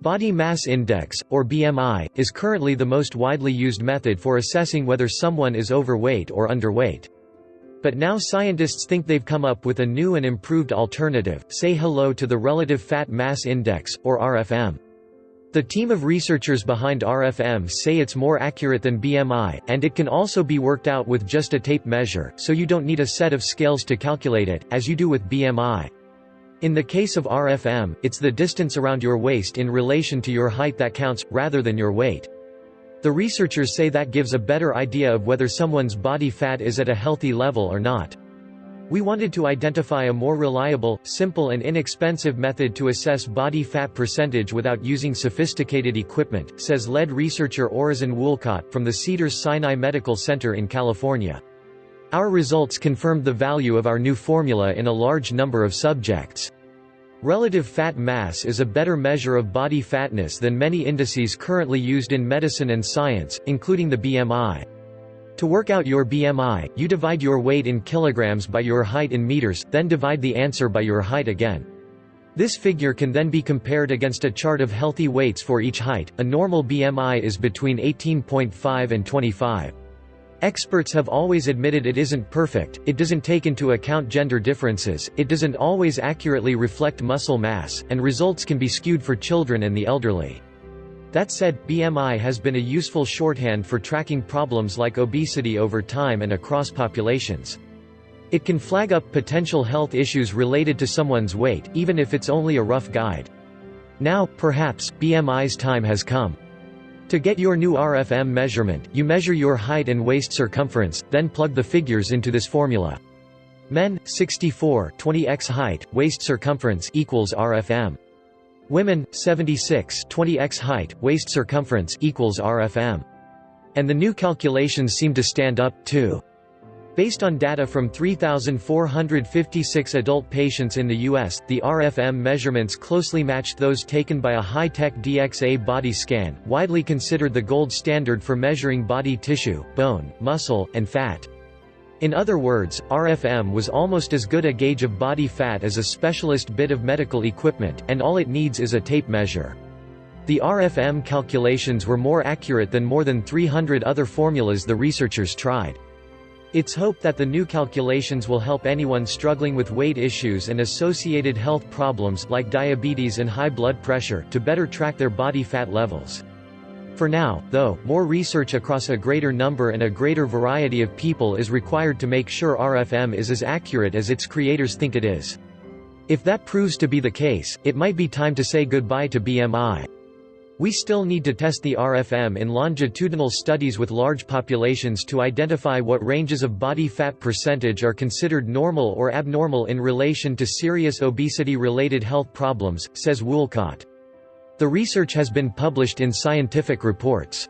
Body mass index, or BMI, is currently the most widely used method for assessing whether someone is overweight or underweight. But now scientists think they've come up with a new and improved alternative. Say hello to the Relative Fat Mass Index, or RFM. The team of researchers behind RFM say it's more accurate than BMI, and it can also be worked out with just a tape measure, so you don't need a set of scales to calculate it, as you do with BMI. In the case of RFM, it's the distance around your waist in relation to your height that counts, rather than your weight. The researchers say that gives a better idea of whether someone's body fat is at a healthy level or not. We wanted to identify a more reliable, simple and inexpensive method to assess body fat percentage without using sophisticated equipment, says lead researcher Orizon Woolcott from the Cedars-Sinai Medical Center in California. Our results confirmed the value of our new formula in a large number of subjects. Relative fat mass is a better measure of body fatness than many indices currently used in medicine and science, including the BMI. To work out your BMI, you divide your weight in kilograms by your height in meters, then divide the answer by your height again. This figure can then be compared against a chart of healthy weights for each height. A normal BMI is between 18.5 and 25. Experts have always admitted it isn't perfect, it doesn't take into account gender differences, it doesn't always accurately reflect muscle mass, and results can be skewed for children and the elderly. That said, BMI has been a useful shorthand for tracking problems like obesity over time and across populations. It can flag up potential health issues related to someone's weight, even if it's only a rough guide. Now, perhaps, BMI's time has come. To get your new RFM measurement, you measure your height and waist circumference, then plug the figures into this formula. Men, 64, 20x height, waist circumference equals RFM. Women, 76, 20x height, waist circumference equals RFM. And the new calculations seem to stand up, too. Based on data from 3,456 adult patients in the U.S., the RFM measurements closely matched those taken by a high-tech DXA body scan, widely considered the gold standard for measuring body tissue, bone, muscle, and fat. In other words, RFM was almost as good a gauge of body fat as a specialist bit of medical equipment, and all it needs is a tape measure. The RFM calculations were more accurate than more than 300 other formulas the researchers tried. It's hoped that the new calculations will help anyone struggling with weight issues and associated health problems like diabetes and high blood pressure to better track their body fat levels. For now, though, more research across a greater number and a greater variety of people is required to make sure RFM is as accurate as its creators think it is. If that proves to be the case, it might be time to say goodbye to BMI. We still need to test the RFM in longitudinal studies with large populations to identify what ranges of body fat percentage are considered normal or abnormal in relation to serious obesity-related health problems, says Woolcott. The research has been published in scientific reports.